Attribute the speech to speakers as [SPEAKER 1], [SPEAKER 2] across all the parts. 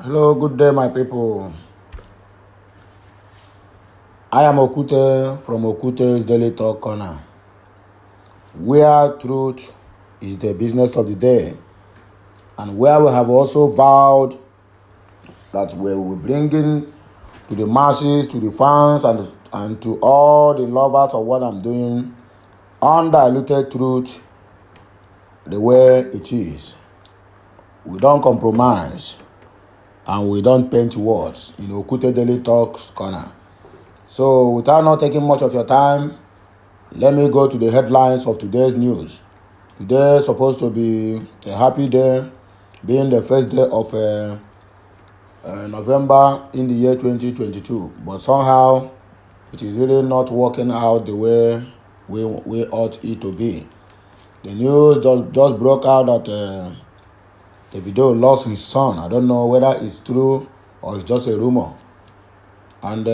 [SPEAKER 1] Hello, good day, my people. I am Okute from Okute's Daily Talk Corner, where truth is the business of the day, and where we have also vowed that we will bring in to the masses, to the fans, and to all the lovers of what I'm doing, undiluted truth the way it is. We don't compromise, and we don't paint words in Okute Daily Talks Corner. So without not taking much of your time, let me go to the headlines of today's news. Today is supposed to be a happy day, being the first day of November in the year 2022. But somehow, it is really not working out the way we ought it to be. The news just broke out that Davido lost his son. I don't know whether it's true or it's just a rumor. And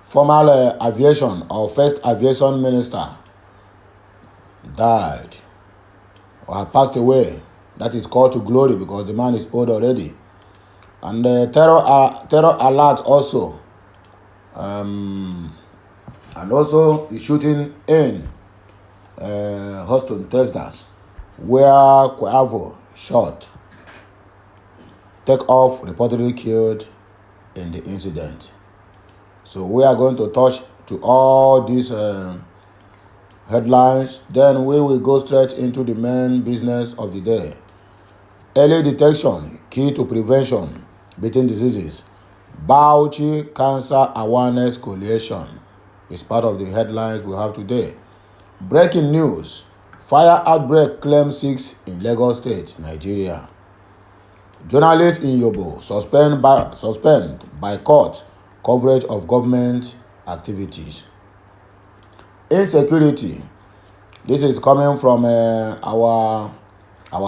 [SPEAKER 1] former aviation or first aviation minister died or passed away. That is called to glory because the man is old already. And terror alert also. And also the shooting in Houston, Texas, where Cuervo shot. Take off reportedly killed in the incident. So we are going to touch to all these headlines. Then we will go straight into the main business of the day. Early detection, key to prevention, beating diseases. Bauchi Cancer Awareness Coalition is part of the headlines we have today. Breaking news. Fire outbreak claim 6 in Lagos State, Nigeria. Journalists in Yobo suspend by court coverage of government activities. Insecurity. This is coming from our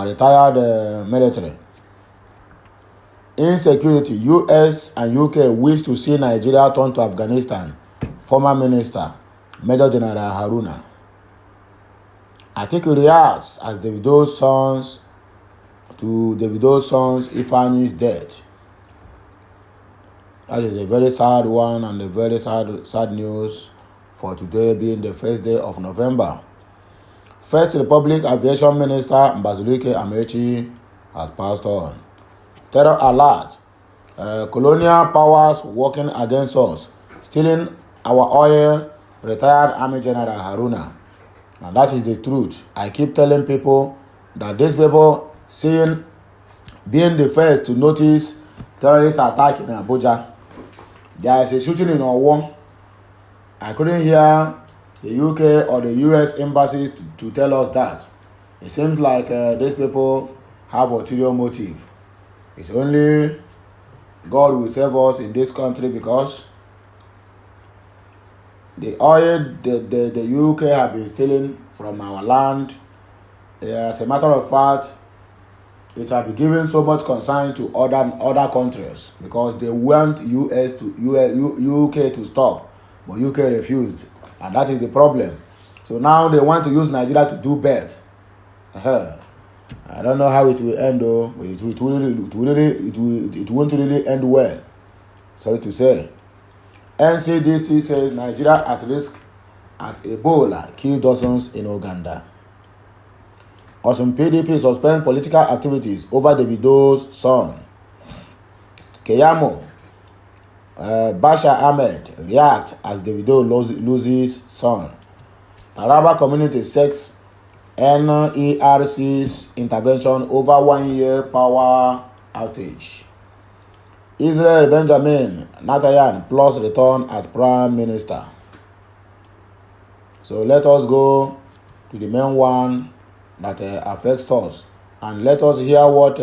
[SPEAKER 1] retired military. Insecurity. US and UK wish to see Nigeria turn to Afghanistan. Former Minister Maj Gen Haruna. Atiku reacts as Davido's sons Ifani's death. That is a very sad one and a very sad news for today being the first day of November. First Republic Aviation Minister Mbazulike Amechi has passed on. Terror alert. Colonial powers working against us, stealing our oil, retired Army General Haruna. And that is the truth. I keep telling people that these people being the first to notice terrorist attack in Abuja. There is a shooting in Owo. I couldn't hear the UK or the US embassies to tell us that. It seems like these people have ulterior motive. It's only God will save us in this country because the oil the UK have been stealing from our land. As a matter of fact, it has been given so much concern to other countries because they want UK to stop, but UK refused, and that is the problem. So now they want to use Nigeria to do bad. I don't know how it will end though, but it won't really end well. Sorry to say. NCDC says Nigeria at risk as Ebola killed dozens in Uganda. Osun PDP suspend political activities over Davido's son. Keyamo, Bashar Ahmed react as Davido loses son. Taraba community seeks NERC's intervention over 1 year power outage. Israel Benjamin Netanyahu plus return as prime minister. So let us go to the main one that affects us, and let us hear what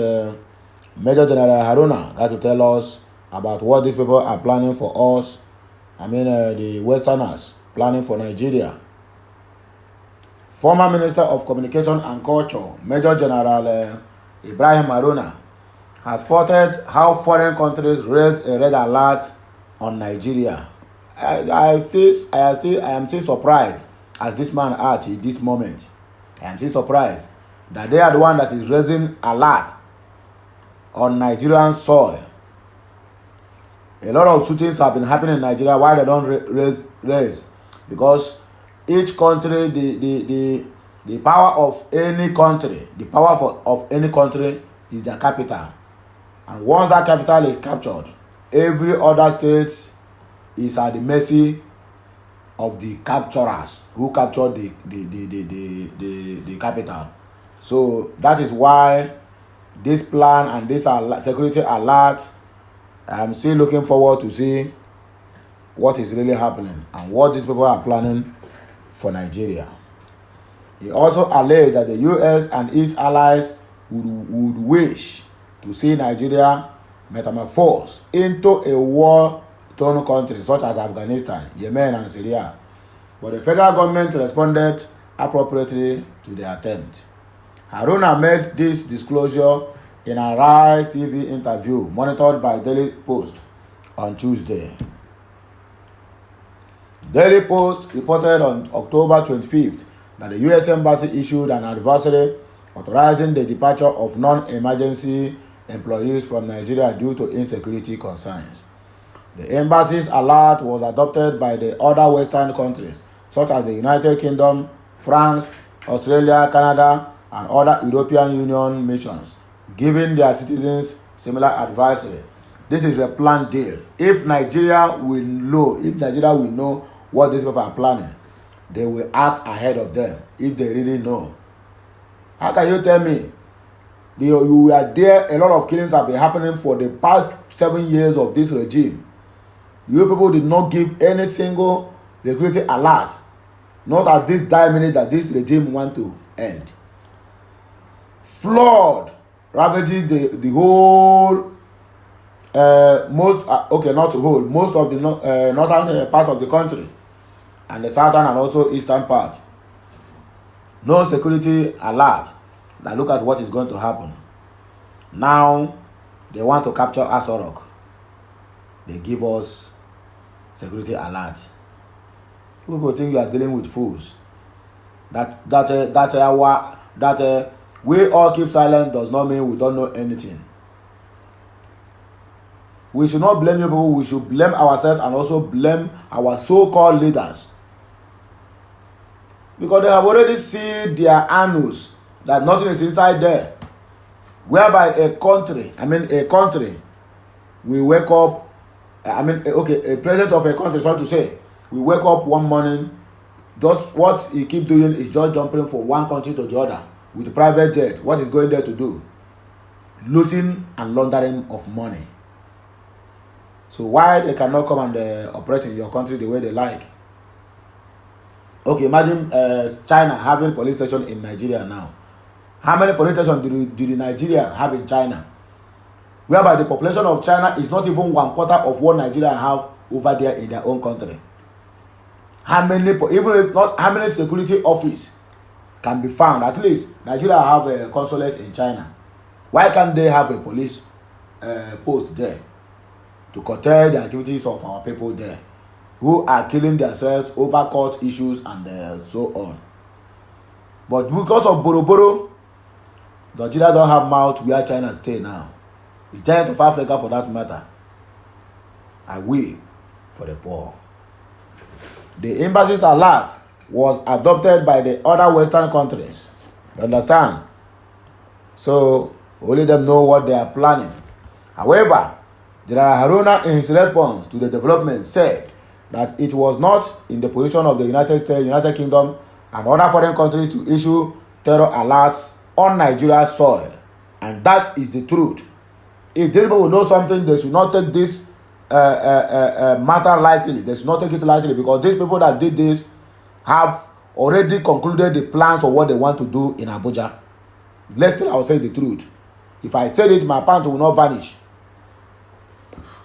[SPEAKER 1] Major General Haruna got to tell us about what these people are planning for us. The Westerners planning for Nigeria. Former Minister of Communication and Culture, Major General Ibrahim Haruna, has spotted how foreign countries raise a red alert on Nigeria. I am still surprised as this man at this moment. I am still surprised that they are the one that is raising alert on Nigerian soil. A lot of shootings have been happening in Nigeria. Why they don't raise? Because each country, the power of any country, of any country is their capital. And once that capital is captured, every other state is at the mercy of the capturers who captured the capital. So that is why this plan and this security alert, I'm still looking forward to see what is really happening and what these people are planning for Nigeria. He also alleged that the US and its allies would wish to see Nigeria metamorphose into a war-torn country such as Afghanistan, Yemen, and Syria. But the federal government responded appropriately to the attempt. Haruna made this disclosure in a Rise TV interview monitored by Daily Post on Tuesday. Daily Post reported on October 25th that the U.S. Embassy issued an advisory authorizing the departure of non-emergency employees from Nigeria due to insecurity concerns. The embassy's alert was adopted by the other Western countries, such as the United Kingdom, France, Australia, Canada, and other European Union nations, giving their citizens similar advisory. This is a planned deal. If Nigeria will know what these people are planning, they will act ahead of them if they really know. How can you tell me you were there? A lot of killings have been happening for the past 7 years of this regime. You people did not give any single security alert, not at this dire minute that this regime want to end. Flood ravaging the whole most of the northern part of the country and the southern and also eastern part. No security alert. Now look at what is going to happen. Now they want to capture Asorok. They give us security alert. People think you are dealing with fools. We all keep silent does not mean we don't know anything. We should not blame you people. We should blame ourselves and also blame our so-called leaders. Because they have already seen their annals that nothing is inside there. Whereby a country, we wake up, a president of a country, so to say, we wake up one morning, just what he keep doing is just jumping from one country to the other with a private jet. What is going there to do? Looting and laundering of money. So why they cannot come and operate in your country the way they like? Okay, imagine China having police station in Nigeria now. How many police stations did Nigeria have in China? Whereby the population of China is not even 1/4 of what Nigeria have over there in their own country. How many security office can be found? At least Nigeria have a consulate in China. Why can't they have a police post there to curtail the activities of our people there, who are killing themselves over court issues and so on? But because of Boroboro, Nigeria don't have mouth where China stay now. The giant of Africa, for that matter, I will for the poor. The embassy's alert was adopted by the other Western countries. You understand? So only them know what they are planning. However, General Haruna, in his response to the development, said that it was not in the position of the United States, United Kingdom, and other foreign countries to issue terror alerts on Nigeria's soil. And that is the truth. If these people will know something, they should not take this matter lightly. They should not take it lightly, because these people that did this have already concluded the plans of what they want to do in Abuja. Let's still, I will say the truth. If I said it, my pants will not vanish.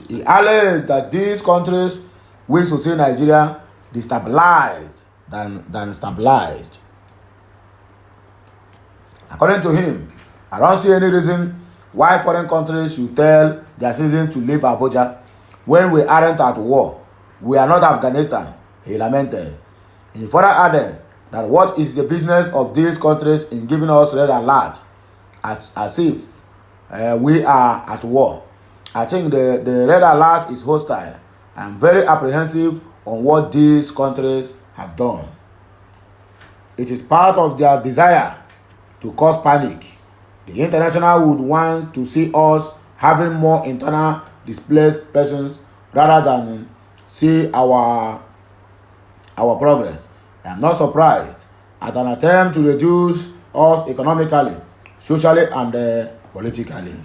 [SPEAKER 1] He alleged that these countries wish to see Nigeria destabilized than stabilized. According to him, I don't see any reason why foreign countries should tell their citizens to leave Abuja when we aren't at war. We are not Afghanistan, he lamented. He further added that what is the business of these countries in giving us red alert, as if we are at war. I think the red alert is hostile. I'm very apprehensive on what these countries have done. It is part of their desire to cause panic. The international would want to see us having more internal displaced persons rather than see our progress. I am not surprised at an attempt to reduce us economically, socially, and politically.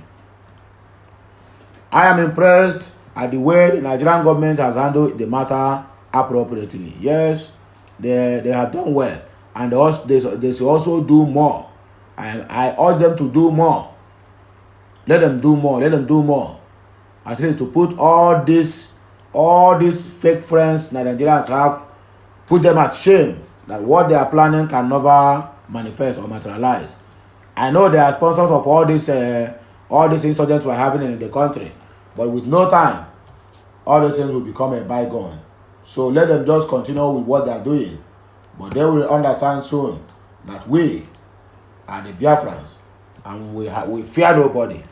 [SPEAKER 1] I am impressed at the way the Nigerian government has handled the matter appropriately. Yes, they have done well, and they should also do more. I urge them to do more. Let them do more. Let them do more. At least to put all these fake friends Nigerians have, put them at shame that what they are planning can never manifest or materialize. I know they are sponsors of all these insurgents we're having in the country, but with no time, all these things will become a bygone. So let them just continue with what they are doing, but they will understand soon that we are the Biafrans and we fear nobody.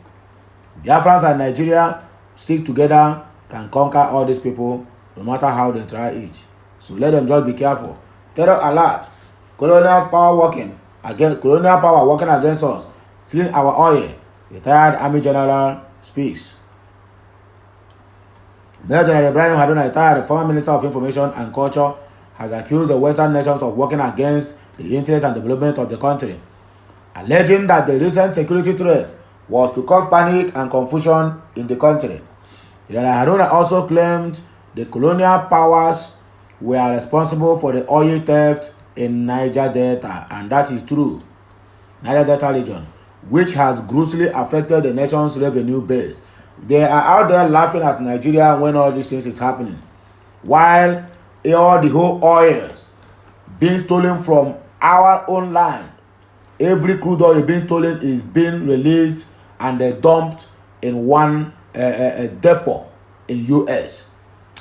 [SPEAKER 1] Biafrans and Nigeria stick together, can conquer all these people no matter how they try it. So let them just be careful. Terror alert. Colonial power working against us, stealing our oil. Retired Army General speaks. Maj Gen Haruna, retired former Minister of Information and Culture, has accused the Western nations of working against the interest and development of the country, alleging that the recent security threat was to cause panic and confusion in the country. General Haruna also claimed the colonial powers were responsible for the oil theft in Niger Delta, and that is true. Niger Delta region, which has grossly affected the nation's revenue base. They are out there laughing at Nigeria when all these things is happening, while all the whole oils being stolen from our own land. Every crude oil being stolen is being released and dumped in one depot in US,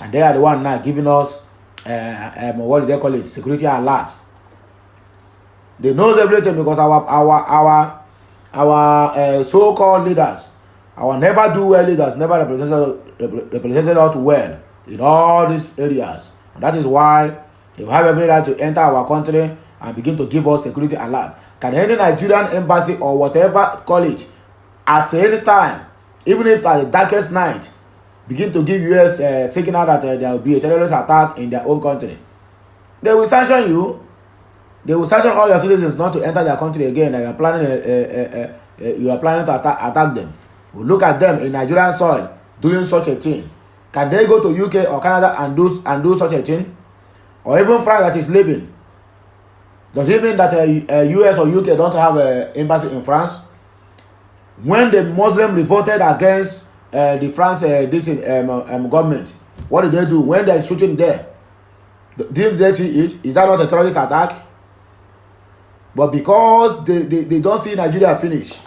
[SPEAKER 1] and they are the one now giving us what do they call it, security alert. They knows everything because our so-called leaders, our never do well leaders, never represented us well in all these areas, and that is why they have every right to enter our country and begin to give us security alert. Can any Nigerian embassy or whatever call it at any time, even if at the darkest night, begin to give US signal that there will be a terrorist attack in their own country? They will sanction you. They will sanction all your citizens not to enter their country again. And you are planning to attack them. We look at them in Nigerian soil doing such a thing. Can they go to UK or Canada and do such a thing? Or even France that is living? Does it mean that US or UK don't have an embassy in France? When the Muslims revolted against the France government, what did they do? When they're shooting there, didn't they see it? Is that not a terrorist attack? But because they don't see Nigeria finish,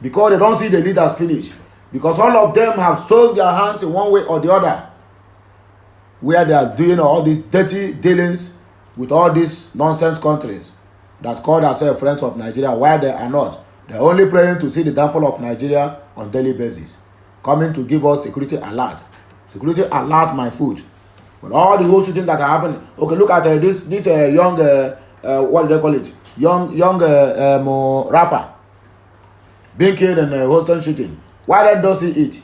[SPEAKER 1] because they don't see the leaders finish, because all of them have sold their hands in one way or the other, where they are doing all these dirty dealings with all these nonsense countries that call themselves friends of Nigeria, while they are not. They're only praying to see the downfall of Nigeria on daily basis, coming to give us security alert. Security alert, my foot. But all the whole shooting that are happening. Okay, look at this young what do they call it? Young rapper being killed in a Houston shooting. Why then don't see it?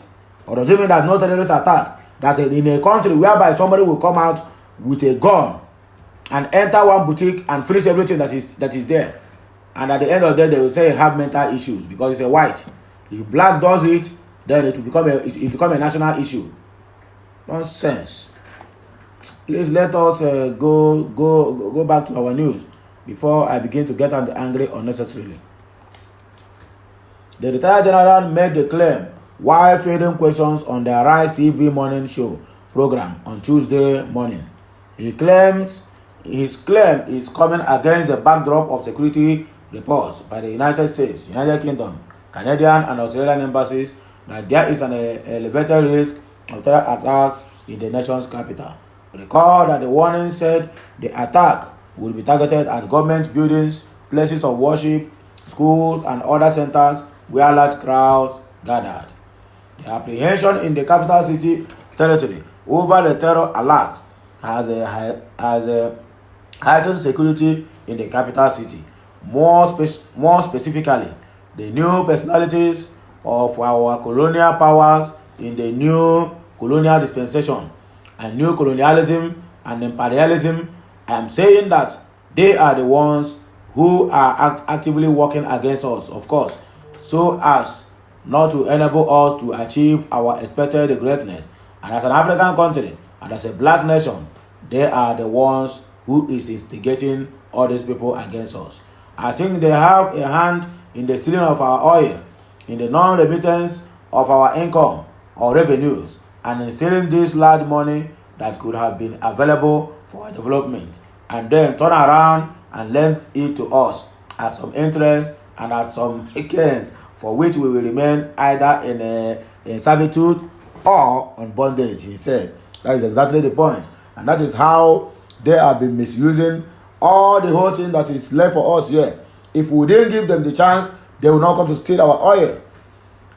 [SPEAKER 1] Or does it mean that no terrorist attack? That in a country whereby somebody will come out with a gun and enter one boutique and finish everything that is there, and at the end of the day they will say have mental issues because it's a white. If black does it, then it will become a national issue. Nonsense. Please let us go back to our news before I begin to get angry unnecessarily. The retired general made the claim while fielding questions on the Rise TV morning show program on Tuesday morning. His claim is coming against the backdrop of security reports by the United States, United Kingdom, Canadian and Australian embassies that there is an elevated risk of terror attacks in the nation's capital. Recall that the warning said the attack would be targeted at government buildings, places of worship, schools, and other centers where large crowds gathered. The apprehension in the capital city territory over the terror alert has a heightened security in the capital city. More specifically, the new personalities of our colonial powers in the new colonial dispensation and new colonialism and imperialism. I am saying that they are the ones who are actively working against us, of course, so as not to enable us to achieve our expected greatness. And as an African country and as a black nation, they are the ones who is instigating all these people against us. I think they have a hand in the stealing of our oil, in the non-remittance of our income or revenues, and in stealing this large money that could have been available for our development, and then turn around and lend it to us at some interest and at some gains, for which we will remain either in servitude or on bondage, he said. That is exactly the point. And that is how they have been misusing all the whole thing that is left for us here. If we didn't give them the chance, they will not come to steal our oil.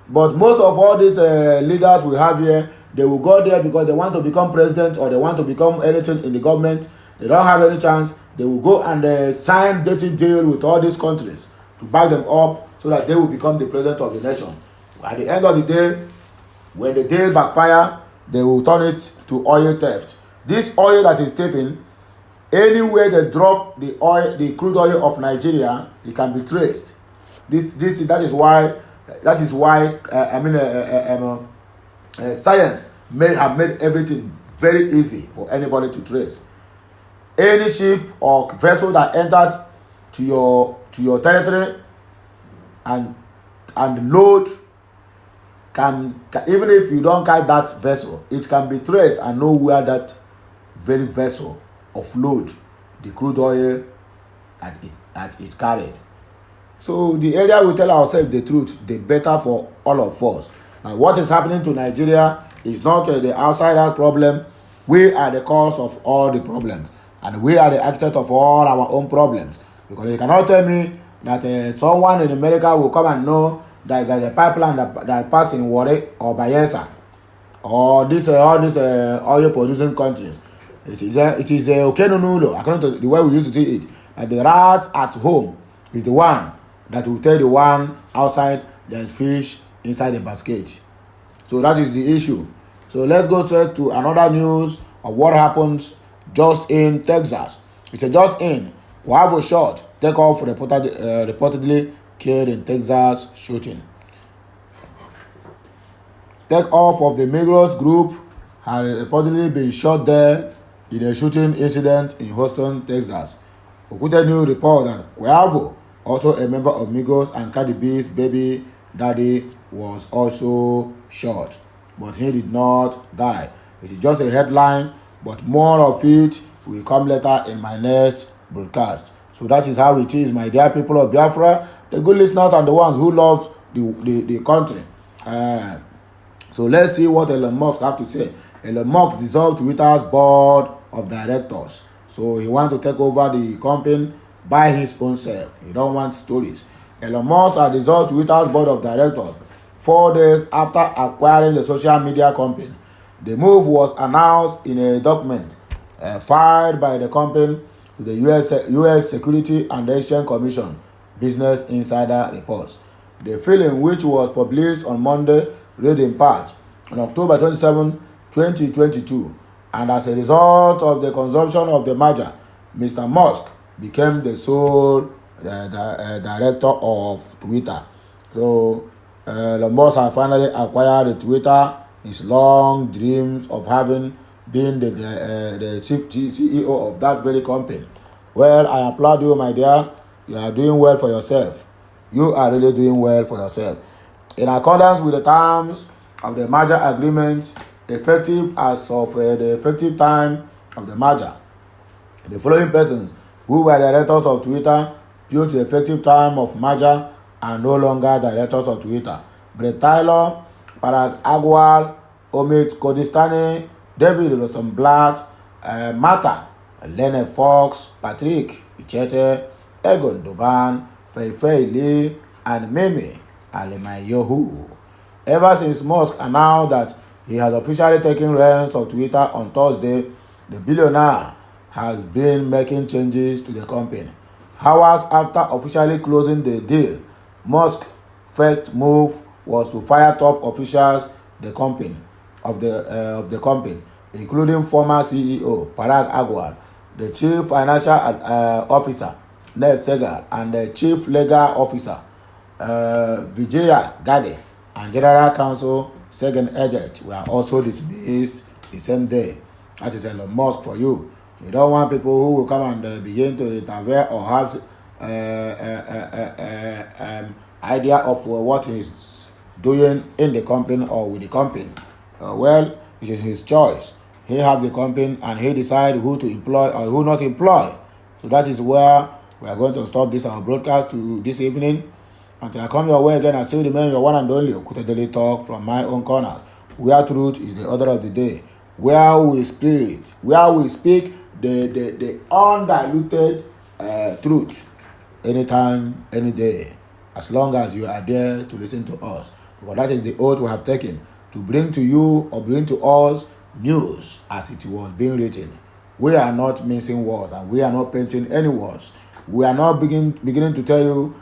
[SPEAKER 1] But most of all these leaders we have here, they will go there because they want to become president or they want to become anything in the government. They don't have any chance. They will go and sign dirty deal with all these countries to back them up so that they will become the president of the nation. At the end of the day, when the deal backfire, they will turn it to oil theft. This oil that is thieving, anywhere they drop the oil, the crude oil of Nigeria, it can be traced. That is why science may have made everything very easy for anybody to trace. Any ship or vessel that entered to your territory and load can even if you don't carry that vessel, it can be traced and know where that very vessel offload the crude oil that is carried. So the area we tell ourselves the truth, the better for all of us. Now, what is happening to Nigeria is not the outsider problem. We are the cause of all the problems, and we are the architect of all our own problems. Because you cannot tell me that someone in America will come and know that there's a pipeline that passes in Warri or Bayelsa or all these oil producing countries. It is Okenunulo, according to the way we used to see it. And the rat at home is the one that will tell the one outside there's fish inside the basket. So that is the issue. So let's go straight to another news of what happens just in Texas. It's a just in. We have a shot. Take off reportedly killed in Texas shooting. Take off of the Migros group had reportedly been shot dead in a shooting incident in Houston, Texas. Okuta News report that Cuervo, also a member of Migros and Cardi B's baby daddy, was also shot, but he did not die. It is just a headline, but more of it will come later in my next broadcast. So that is how it is, my dear people of Biafra, the good listeners and the ones who love the country. So let's see what Elon Musk have to say. Elon Musk dissolved Twitter's board of directors. So he wants to take over the company by his own self. He don't want stories. Elon Musk has dissolved Twitter's board of directors 4 days after acquiring the social media company. The move was announced in a document filed by the company to the U.S. Security and Exchange Commission, Business Insider reports. The filing, which was published on Monday, read in part on October 27, 2022, and as a result of the consumption of the merger, Mr. Musk became the sole director of Twitter. So Elon Musk has finally acquired Twitter. His long dreams of having been the chief CEO of that very company. Well, I applaud you, my dear. You are doing well for yourself. You are really doing well for yourself. In accordance with the terms of the merger agreement, effective as of the effective time of the merger, the following persons who were directors of Twitter due to the effective time of merger are no longer directors of Twitter. Brett Taylor, Parag Agrawal, Omid Kodistani, David Rosenblatt, Mata, Leonard Fox, Patrick Ichete, Egon Doban, Fei Lee, and Mimi Alemayehu. Ever since Musk announced that he has officially taken reins of Twitter on Thursday, the billionaire has been making changes to the company. Hours after officially closing the deal, Musk's first move was to fire top officials of the company, including former CEO Parag Agrawal, the chief financial officer Ned Segal, and the chief legal officer Vijaya Gade, and general counsel Segen Ejet were also dismissed the same day. That is Elon Musk for you. You don't want people who will come and begin to interfere or have idea of what he's doing in the company or with the company. Well, it is his choice. He have the company and he decide who to employ or who not employ. So that is where we are going to stop this our broadcast to this evening. Until I come your way again, I still remain your one and only Okute Daily Talk from my own corners, where truth is the order of the day, where we speak the undiluted truth anytime, any day, as long as you are there to listen to us. Because that is the oath we have taken, to bring to you or bring to us news as it was being written. We are not missing words and we are not painting any words. We are not beginning to tell you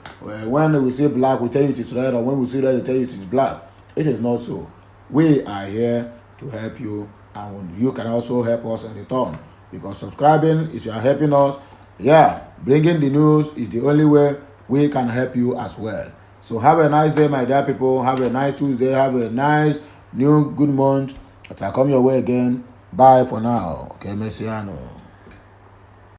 [SPEAKER 1] when we see black, we tell you it is red, or when we see red, we tell you it is black. It is not so. We are here to help you, and you can also help us in return. Because subscribing is you are helping us. Yeah, bringing the news is the only way we can help you as well. So have a nice day, my dear people. Have a nice Tuesday. Have a nice new good month. Until I come your way again. Bye for now. Okay, Messiano.